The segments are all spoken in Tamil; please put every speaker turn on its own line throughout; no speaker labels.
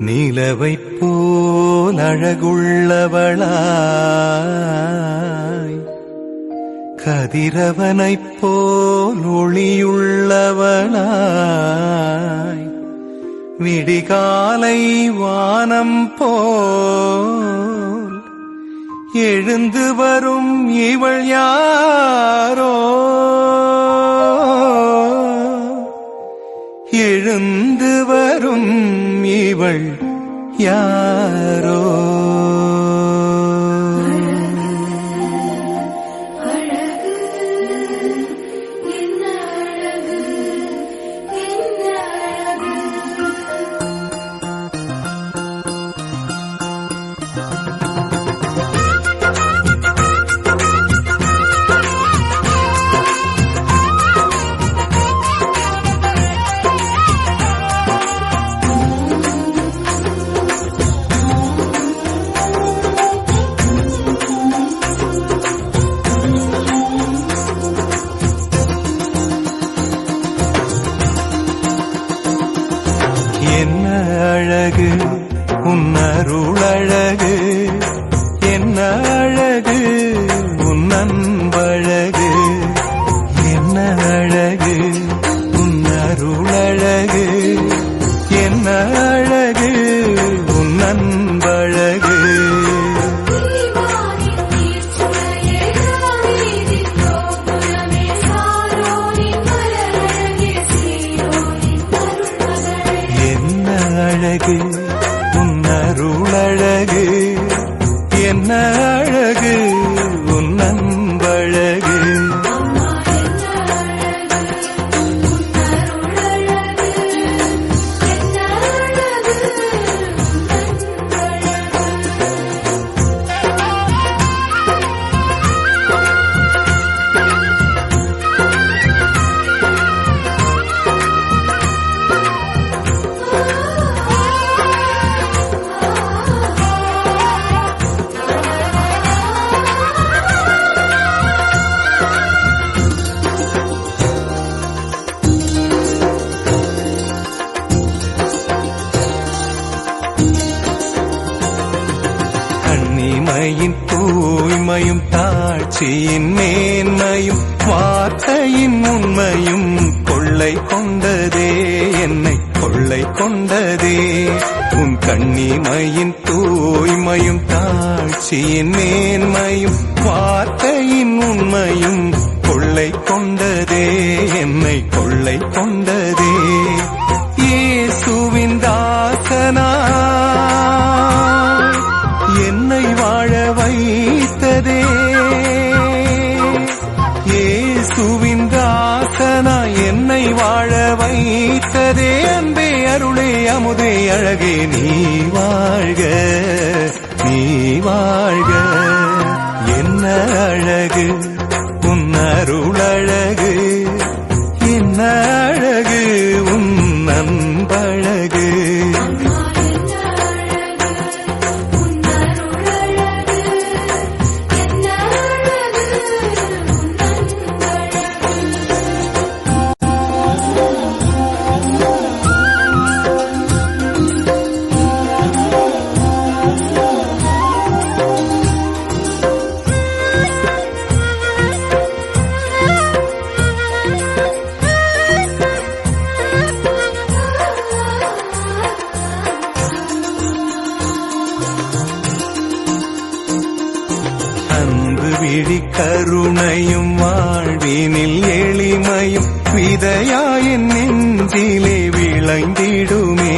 நிலவைப் போல் அழகுள்ளவளாய், கதிரவனைப் போல் ஒளியுள்ளவளாய், விடிகாலை வானம் போல் எழுந்து வரும் இவள் யாரோ, எழுந்து வரும் இவள் யாரோ. என்ன அழகு உன் அருளழகு, என்ன அழகு உன் அன்பழகு, என்ன அழகு உன் அருளழகு, என்ன அழகு உன் அன்பழகு. அழகு உன் அருளழகு, என்ன அழகு உன் அன்பழகு. கண்ணிமையின் தூய்மையும் தாட்சியின் மேன்மையும் வார்த்தையின் உண்மையும் கொள்ளை கொண்டதே, என்னை கொள்ளை கொண்டதே. உன் கண்ணிமையின் தூய்மையும் தாட்சியின் மேன்மையும் வார்த்தையின் உண்மையும் கொள்ளை கொண்டதே, என்னை கொள்ளை கொண்டதே. இயேசுவின் தாசனா என்னை வாழ வைத்ததே, இயேசுவின் தாசனா என்னை வாழ வைத்ததே. அன்பே அருளே அமுதே அழகே நீ வாழ்க, நீ வாழ்க. என்ன அழகு உன் அருளழகு, என்ன அழகு உன் அன்பழகு. அன்பு விழி கருணையும் வாழ்வினில் எளிமையும் விதையாயின் நெஞ்சிலே விளைந்திடுமே,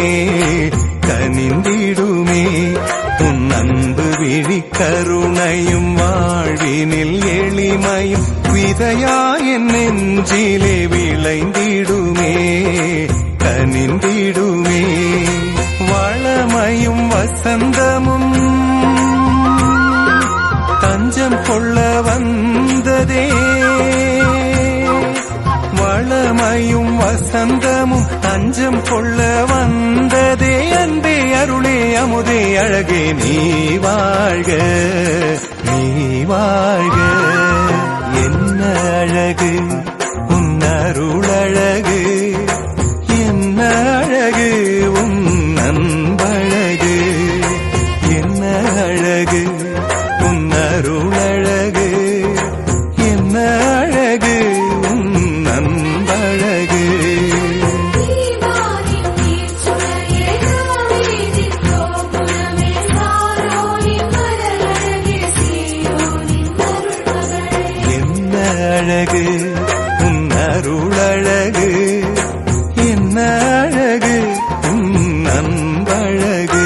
கனிந்திடுமே. உன் அன்பு விழி கருணையும் வாழ்வினில் எளிமையும் விதையாயின் நெஞ்சிலே விளைந்திடுமே, கனிந்திடுமே. வளமையும் வசந்தமும் தஞ்சம் கொள்ள வந்ததே, வளமையும் வசந்தமும் தஞ்சம் கொள்ள வந்ததே. அன்பே அருளே அமுதே அழகே நீ வாழ்க, நீ வாழ்க. என்ன அழகு உன் அருளழகு, என்ன அழகு உன் அன்பழகு. உன் அருளழகு என்ன அழகு உன் அன்பழகு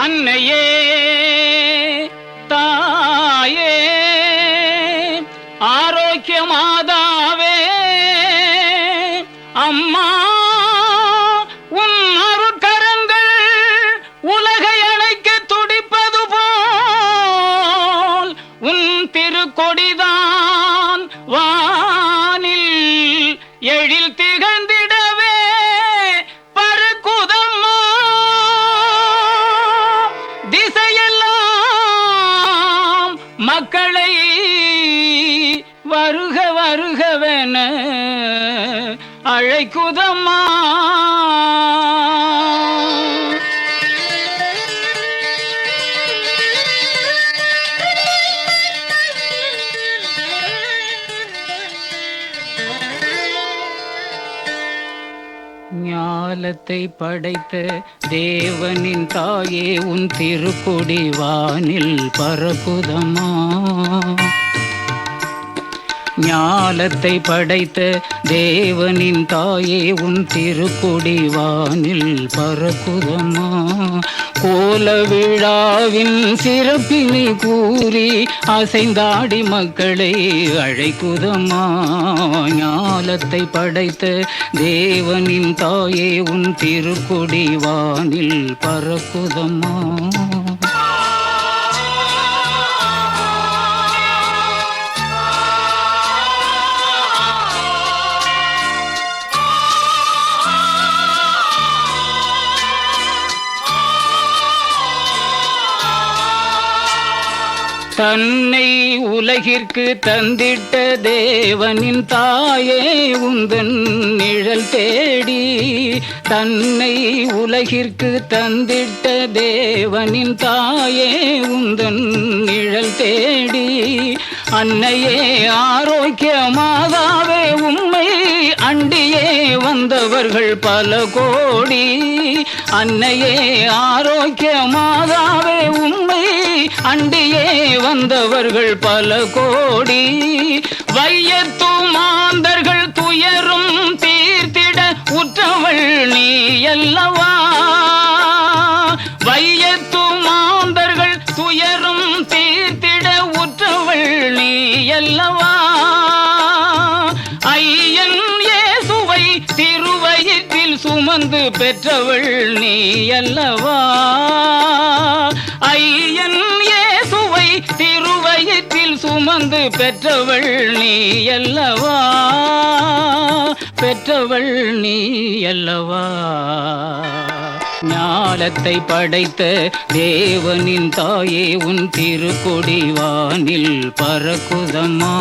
அன்னையே தாயே ஆரோக்கிய மாதாவே அம்மா உன் அருட்கரங்கள் உலகை அணைக்க துடிப்பது போல் உன் திருக்கொடிதான் வானில் எழில் திகழ்ந்திடவே பறக்குதம்மா திசையெல்லாம் மக்களை வருக வருகவென அழைக்குதம்மா. ஞாலத்தை படைத்த தேவனின் தாயே உன் திருக்கொடி வானில் பறக்குதம்மா. ஞாலத்தை படைத்த தேவனின் தாயே உன் திருக்கொடி வானில் பறக்குதம்மா. கோல விழாவின் சிறப்பினை கூறி அசைந்தாடி மக்களை அழைக்குதம்மா. ஞாலத்தை படைத்த தேவனின் தாயே உன் திருக்கொடி வானில் பறக்குதம்மா. தன்னை உலகிற்கு தந்திட்ட தேவனின் தாயே உந்தன் நிழல் தேடி, தன்னை உலகிற்கு தந்திட்ட தேவனின் தாயே உந்தன் நிழல் தேடி, அன்னையே ஆரோக்கிய மாதாவே உம்மை அண்டியே வந்தவர்கள் பல கோடி, அன்னையே ஆரோக்கிய மாதாவே உம்மை அண்டியே வந்தவர்கள் பல கோடி, வையத்து மாந்தர்கள் துயரும் தீர்த்திட உற்றவள் நீ அல்லவா, வையத்து மாந்தர்கள் துயரும் தீர்த்திட உற்றவள் நீ அல்லவா, ஐயன் இயேசுவை திருவயிற்றில் சுமந்து பெற்றவள் நீ அல்லவா, ஐயன் இயேசுவை திருவயிற்றில் சுமந்து பெற்றவள் நீ அல்லவா, பெற்றவள் நீ அல்லவா. ஞாலத்தை படைத்த தேவனின் தாயே உன் திருக்கொடி வானில் பறக்குதம்மா.